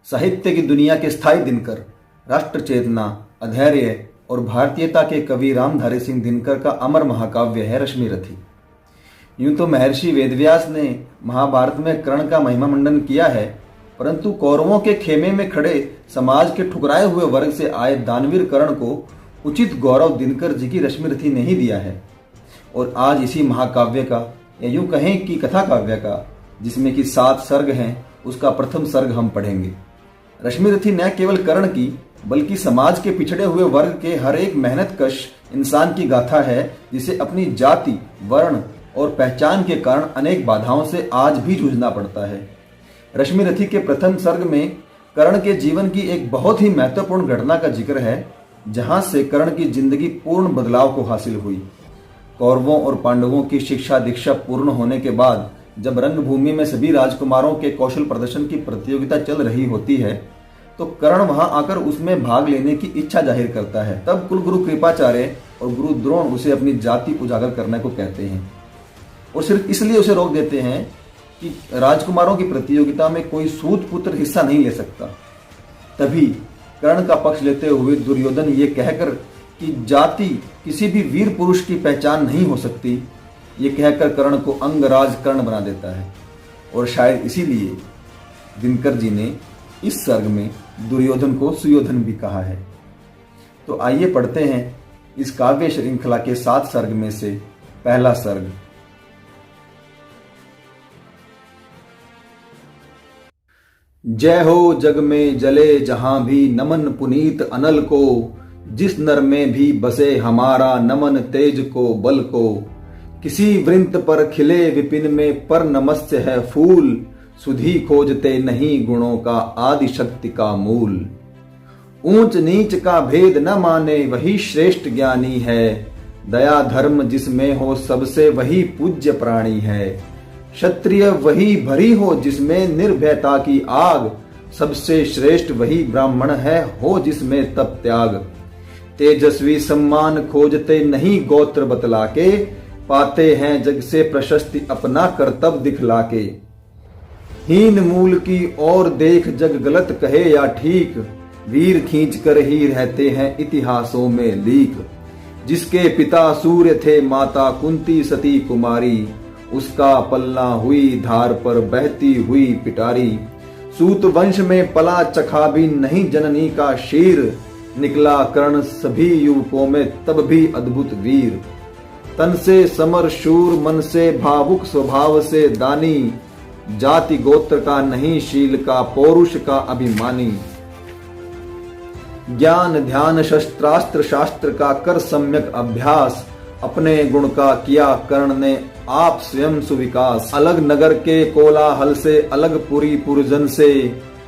साहित्य की दुनिया के स्थायी दिनकर, राष्ट्र चेतना, अधैर्य और भारतीयता के कवि रामधारी सिंह दिनकर का अमर महाकाव्य है रश्मिरथी। यूं तो महर्षि वेदव्यास ने महाभारत में कर्ण का महिमा मंडन किया है, परंतु कौरवों के खेमे में खड़े समाज के ठुकराए हुए वर्ग से आए दानवीर कर्ण को उचित गौरव दिनकर जी की रश्मिरथी ने ही दिया है। और आज इसी महाकाव्य का, या यूं कहें कि कथा काव्य का, जिसमें कि 7 सर्ग हैं, उसका प्रथम सर्ग हम पढ़ेंगे। रश्मिरथी न केवल कर्ण की बल्कि समाज के पिछड़े हुए वर्ग के हर एक मेहनतकश इंसान की गाथा है, जिसे अपनी जाति, वर्ण और पहचान के कारण अनेक बाधाओं से आज भी जूझना पड़ता है। रश्मिरथी के प्रथम सर्ग में कर्ण के जीवन की एक बहुत ही महत्वपूर्ण घटना का जिक्र है, जहां से कर्ण की जिंदगी पूर्ण बदलाव को हासिल हुई। कौरवों और पांडवों की शिक्षा दीक्षा पूर्ण होने के बाद जब रंगभूमि में सभी राजकुमारों के कौशल प्रदर्शन की प्रतियोगिता चल रही होती है, तो कर्ण वहां आकर उसमें भाग लेने की इच्छा जाहिर करता है। तब कुलगुरु कृपाचार्य और गुरु द्रोण उसे अपनी जाति उजागर करने को कहते हैं और सिर्फ इसलिए उसे रोक देते हैं कि राजकुमारों की प्रतियोगिता में कोई सूत पुत्र हिस्सा नहीं ले सकता। तभी कर्ण का पक्ष लेते हुए दुर्योधन ये कहकर कि जाति किसी भी वीर पुरुष की पहचान नहीं हो सकती, ये कहकर कर्ण को अंगराज कर्ण बना देता है। और शायद इसीलिए दिनकर जी ने इस सर्ग में दुर्योधन को सुयोधन भी कहा है। तो आइए पढ़ते हैं इस काव्य श्रृंखला के 7 सर्ग में से पहला सर्ग। जय हो जग में जले जहां भी नमन पुनीत अनल को, जिस नर में भी बसे हमारा नमन तेज को बल को। किसी वृंत पर खिले विपिन में पर नमस्य है फूल, सुधी खोजते नहीं गुणों का आदि शक्ति का मूल। ऊंच नीच का भेद न माने वही श्रेष्ठ ज्ञानी है, दया धर्म जिसमें हो सबसे वही पूज्य प्राणी है। क्षत्रिय वही भरी हो जिसमें निर्भयता की आग, सबसे श्रेष्ठ वही ब्राह्मण है हो जिसमें तप त्याग। तेजस्वी सम्मान खोजते नहीं गोत्र बतला के, पाते हैं जग से प्रशस्ति अपना कर्तव्य दिखला के। हीन मूल की ओर देख जग गलत कहे या ठीक, वीर खींच कर ही रहते हैं इतिहासों में लीक। जिसके पिता सूर्य थे माता कुंती सती कुमारी, उसका पलना हुई धार पर बहती हुई पिटारी। सूत वंश में पला चखा भी नहीं जननी का शीर, निकला कर्ण सभी युवकों में तब भी अद्भुत वीर। तन से समर शूर मन से भावुक स्वभाव से दानी, जाति गोत्र का नहीं शील का पौरुष का अभिमानी। ज्ञान ध्यान शस्त्रास्त्र शास्त्र का कर सम्यक अभ्यास, अपने गुण का किया कर्ण ने आप स्वयं सुविकास। अलग नगर के कोलाहल से अलग पुरी पुरजन से,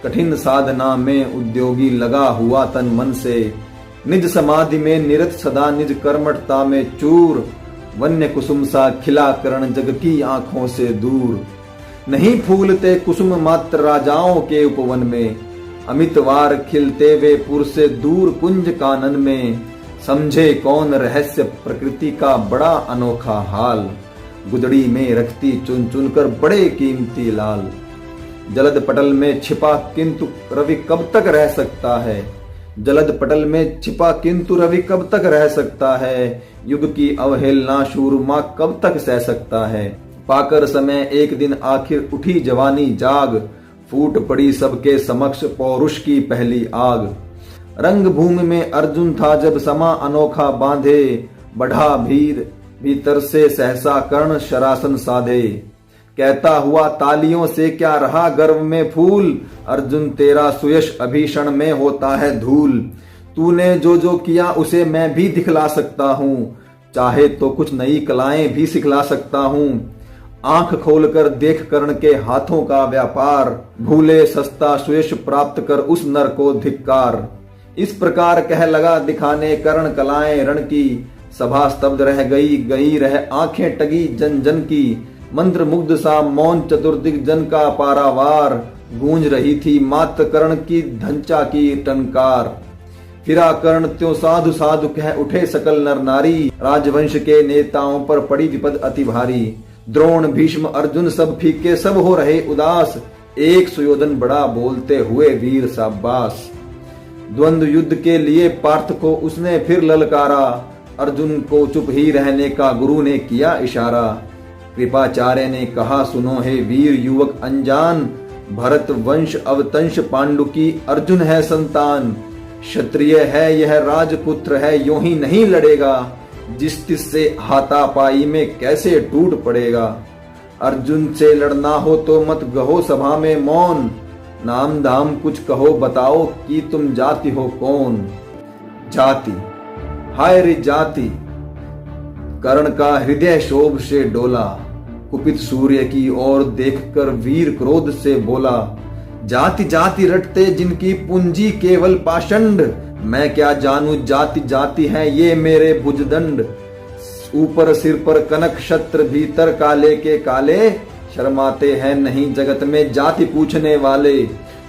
कठिन साधना में उद्योगी लगा हुआ तन मन से। निज समाधि में निरत सदा निज कर्मठता में चूर, वन्य कुसुम सा खिला कर्ण जग की आंखों से दूर। नहीं फूलते कुसुम मात्र राजाओं के उपवन में, अमितवार खिलते वे पुर से दूर कुंज कानन में। समझे कौन रहस्य प्रकृति का बड़ा अनोखा हाल, गुदड़ी में रखती चुन चुन कर बड़े कीमती लाल। जलद पटल में छिपा किंतु रवि कब तक रह सकता है, जलद पटल में छिपा किंतु रवि कब तक रह सकता है। युग की अवहेलना शूरमा कब तक सह सकता है। पाकर समय एक दिन आखिर उठी जवानी जाग, फूट पड़ी सबके समक्ष पौरुष की पहली आग। रंग भूमि में अर्जुन था जब समा अनोखा बांधे, बढ़ा भीर भीतर से सहसा कर्ण शरासन साधे। कहता हुआ तालियों से क्या रहा गर्व में फूल, अर्जुन तेरा सुयश अभीषण में होता है धूल। तूने जो जो किया उसे मैं भी दिखला सकता हूँ, चाहे तो कुछ नई कलाएं भी सिखला सकता हूँ। आंख खोलकर देख कर्ण के हाथों का व्यापार, भूले सस्ता सुयश प्राप्त कर उस नर को धिक्कार। इस प्रकार कह लगा दिखाने कर्ण कलाएं रण की, सभा स्तब्ध रह गई रह आंखें टगी जन जन की। मंत्र मुग्ध सा मौन चतुर्दिक जन का पारावार, गूंज रही थी मात्र कर्ण की धंचा की टनकार। फिरा कर्ण त्यों साधु साधु कह उठे सकल नर नारी, राजवंश के नेताओं पर पड़ी विपद अति भारी। द्रोण भीष्म अर्जुन सब फीके सब हो रहे उदास, एक सुयोधन बड़ा बोलते हुए वीर शाबाश। द्वंद्व युद्ध के लिए पार्थ को उसने फिर ललकारा, अर्जुन को चुप ही रहने का गुरु ने किया इशारा। कृपाचार्य ने कहा सुनो हे वीर युवक अनजान, भरत वंश अवतंश पांडु की अर्जुन है संतान। क्षत्रिय है यह राजपुत्र है यूं ही नहीं लड़ेगा, जिस तिस से हाथापाई में कैसे टूट पड़ेगा। अर्जुन से लड़ना हो तो मत गहो सभा में मौन, नाम धाम कुछ कहो बताओ कि तुम जाति हो कौन। जाति हाय रे जाति, कर्ण का हृदय शोभ से डोला, कुपित सूर्य की ओर देखकर वीर क्रोध से बोला। जाति जाति रटते जिनकी पूंजी केवल पाषंड, मैं क्या जानू जाति जाति है ये मेरे भुजदंड। ऊपर सिर पर कनक छत्र भीतर काले के काले, शर्माते हैं नहीं जगत में जाति पूछने वाले।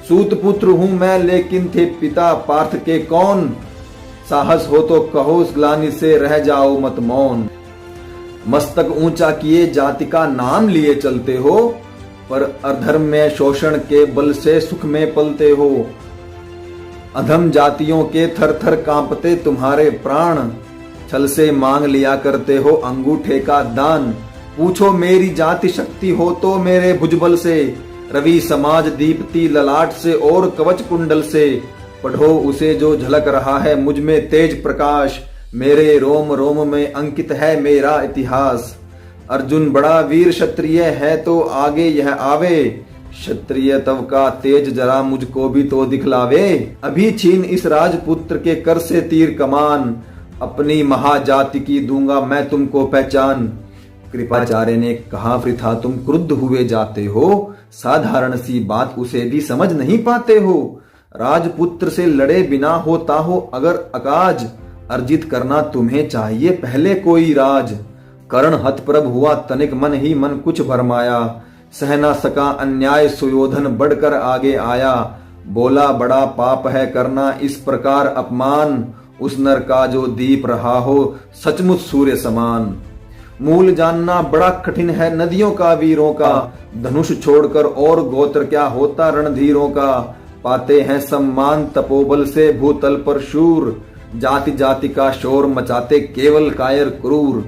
सूत पुत्र हूं मैं लेकिन थे पिता पार्थ के कौन, साहस हो तो कहो उस ग्लानि से रह जाओ मत मौन। मस्तक ऊंचा किए जाति का नाम लिए चलते हो, पर अधर्म में शोषण के बल से सुख में पलते हो। अधम जातियों के थर थर कांपते तुम्हारे प्राण, छल से मांग लिया करते हो अंगूठे का दान। पूछो मेरी जाति शक्ति हो तो मेरे भुजबल से, रवि समाज दीप्ति ललाट से और कवच कुंडल से। पढ़ो उसे जो झलक रहा है मुझ में तेज प्रकाश, मेरे रोम रोम में अंकित है मेरा इतिहास। अर्जुन बड़ा वीर क्षत्रिय है तो आगे यह आवे, क्षत्रिय तव का तेज जरा मुझको भी तो दिखलावे। अभी छीन इस राजपुत्र के कर से तीर कमान, अपनी महाजाति की दूंगा मैं तुमको पहचान। कृपाचार्य ने कहा वृथा तुम क्रुद्ध हुए जाते हो, साधारण सी बात उसे भी समझ नहीं पाते हो। राजपुत्र से लड़े बिना होता हो अगर अकाज, अर्जित करना तुम्हें चाहिए पहले कोई राज। कर्ण हतप्रभ हुआ तनिक मन ही मन कुछ भरमाया, सह न सका अन्याय सुयोधन बढ़कर आगे आया। बोला बड़ा पाप है करना इस प्रकार अपमान, उस नर का जो दीप रहा हो सचमुच सूर्य समान। मूल जानना बड़ा कठिन है नदियों का वीरों का, धनुष छोड़कर और गोत्र क्या होता रणधीरों का। पाते हैं सम्मान तपोबल से भूतल पर शूर, जाति जाति का शोर मचाते केवल कायर क्रूर।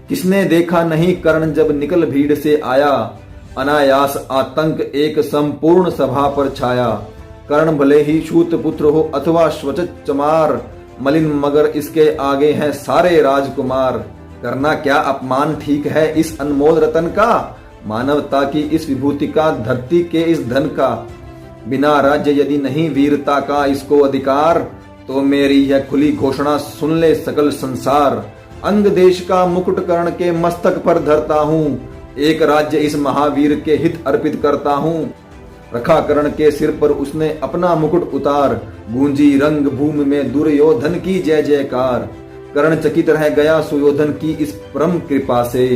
किसने देखा नहीं कर्ण जब निकल भीड़ से आया, अनायास आतंक एक संपूर्ण सभा पर छाया। कर्ण भले ही शूत पुत्र हो अथवा श्वचत चमार, मलिन मगर इसके आगे हैं सारे राजकुमार। करना क्या अपमान ठीक है इस अनमोल रतन का, मानवता की इस विभूति का धरती के इस धन का। बिना राज्य यदि नहीं वीरता का इसको अधिकार, तो मेरी यह खुली घोषणा सुन ले सकल संसार। अंग देश का मुकुट कर्ण के मस्तक पर धरता हूँ, एक राज्य इस महावीर के हित अर्पित करता हूँ। रखा कर्ण के सिर पर उसने अपना मुकुट उतार, गूंजी रंग भूमि में दुर्योधन की जय जयकार। कर्ण चकित रह गया सुयोधन की इस परम कृपा से,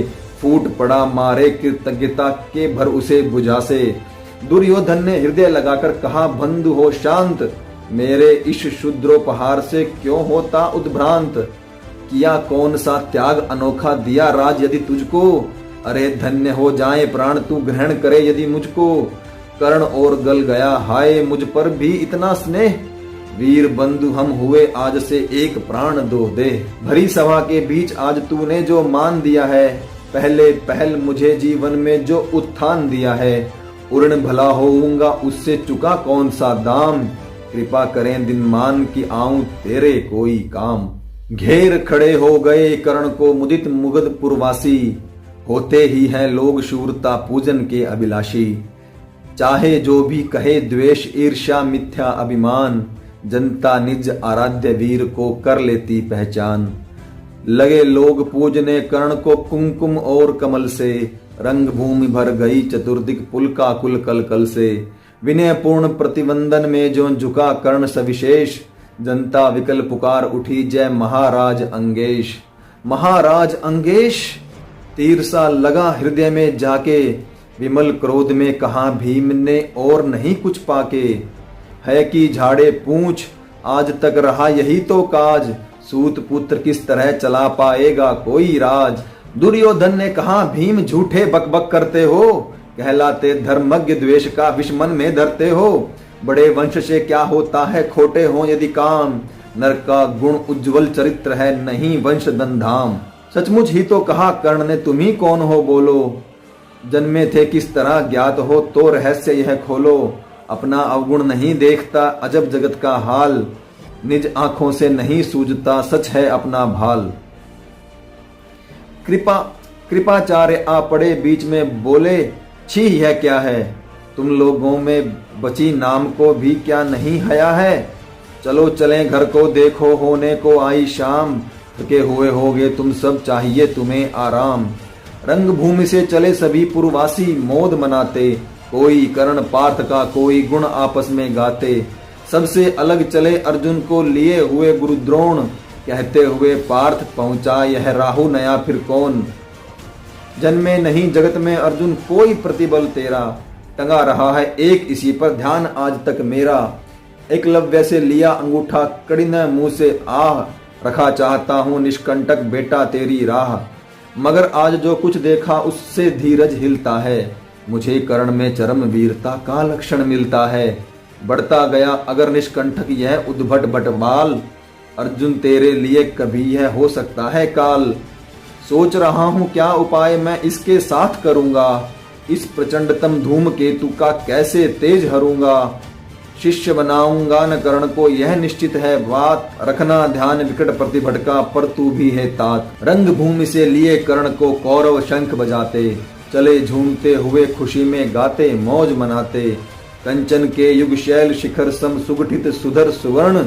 फूट पड़ा मारे कृतज्ञता के भर उसे बुझा से। दुर्योधन ने हृदय लगाकर कहा बंधु हो शांत, मेरे इस शुद्रोपहार से क्यों होता उद्भ्रांत। किया कौन सा त्याग अनोखा दिया राज यदि तुझको, अरे धन्य हो जाए प्राण तू ग्रहण करे यदि मुझको। कर्ण और गल गया हाय मुझ पर भी इतना स्नेह, वीर बंधु हम हुए आज से एक प्राण दो दे। भरी सभा के बीच आज तूने जो मान दिया है, पहले पहल मुझे जीवन में जो उत्थान दिया है। उर्ण भला होऊंगा उससे चुका कौन सा दाम, कृपा करें दिन मान की आऊं तेरे कोई काम। घेर खड़े हो गए कर्ण को मुदित मुगध पुरवासी, होते ही हैं लोग शूरता पूजन के अभिलाषी। चाहे जो भी कहे द्वेष ईर्ष्या मिथ्या अभिमान, जनता निज आराध्य वीर को कर लेती पहचान। लगे लोग पूजने कर्ण को कुमकुम और कमल से, रंग भूमि भर गई चतुर्दिक पुलका कुल कल कल से। विनय पूर्ण प्रतिवंदन में जो झुका कर्ण सविशेष, जनता विकल पुकार उठी जय महाराज अंगेश। महाराज अंगेश तीर सा लगा हृदय में जाके, विमल क्रोध में कहा भीम ने और नहीं कुछ पाके। है कि झाड़े पूंछ आज तक रहा यही तो काज, सूत पुत्र किस तरह चला पाएगा कोई राज। दुर्योधन ने कहा भीम झूठे बकबक करते हो, कहलाते धर्मज्ञ, द्वेष का विष मन में धरते हो। बड़े वंश से क्या होता है, खोटे हो यदि काम। नर का गुण उज्जवल चरित्र है, नहीं वंश धनधाम। सचमुच ही तो कहा कर्ण ने, तुम ही कौन हो बोलो। जन्मे थे किस तरह ज्ञात हो, तो रहस्य यह खोलो। अपना अवगुण नहीं देखता, अजब जगत का हाल। निज आंखों से नहीं सूझता, सच है अपना भाल। कृपाचार्य आ पड़े बीच में, बोले छी यह क्या है। तुम लोगों में बची नाम को भी क्या नहीं हया है। चलो चलें घर को, देखो होने को आई शाम। थके हुए होगे तुम सब, चाहिए तुम्हें आराम। रंग भूमि से चले सभी पुरवासी, मोद मनाते। कोई कर्ण पार्थ का, कोई गुण आपस में गाते। सबसे अलग चले अर्जुन को लिए हुए गुरु द्रोण। कहते हुए पार्थ पहुंचा, यह राहु नया फिर कौन। जन्मे नहीं जगत में अर्जुन, कोई प्रतिबल तेरा। टंगा रहा है एक इसी पर ध्यान आज तक मेरा। एकलव्य से लिया अंगूठा, कड़िन मुंह से आह। रखा चाहता हूँ निष्कंटक बेटा तेरी राह। मगर आज जो कुछ देखा उससे धीरज हिलता है। मुझे कर्ण में चरम वीरता का लक्षण मिलता है। बढ़ता गया अगर निष्कंटक यह उद्भट बटवाल। अर्जुन तेरे लिए कभी यह हो सकता है काल। सोच रहा हूँ क्या उपाय मैं इसके साथ करूंगा। इस प्रचंडतम धूमकेतु का कैसे तेज हरूंगा। शिष्य बनाऊंगा न कर्ण को, यह निश्चित है बात। रखना ध्यान विकट प्रतिभट का, पर तू भी है तात। रंग भूमि से लिए कर्ण को कौरव शंख बजाते। चले झूमते हुए खुशी में गाते, मौज मनाते। कंचन के युग शैल शिखर सम, सुगठित सुधर सुवर्ण।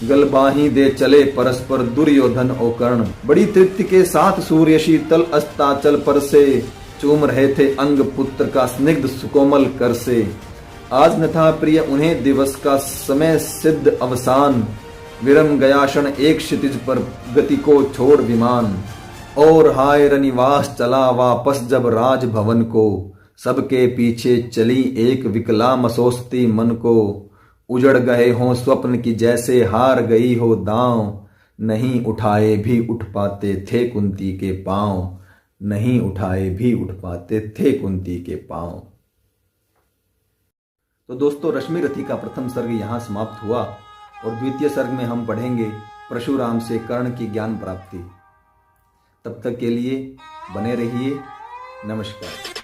गलबाही दे चले परस्पर दुर्योधन ओ कर्ण। बड़ी तृप्ति के साथ सूर्य शीतल अस्ताचल पर से। चूम रहे थे अंग पुत्र का स्निग्ध सुकोमल कर से। आज न था प्रिय उन्हें दिवस का समय सिद्ध अवसान। विरम गया क्षण एक क्षितिज पर, गति को छोड़ विमान। और हाय रनिवास चला वापस जब राज भवन को। सबके पीछे चली एक विकला मसोस्ती मन को। उजड़ गए हों स्वप्न की जैसे, हार गई हो दांव। नहीं उठाए भी उठ पाते थे कुंती के पांव। नहीं उठाए भी उठ पाते थे कुंती के पांव। तो दोस्तों, रश्मि रथी का प्रथम सर्ग यहाँ समाप्त हुआ और द्वितीय सर्ग में हम पढ़ेंगे परशुराम से कर्ण की ज्ञान प्राप्ति। तब तक के लिए बने रहिए। नमस्कार।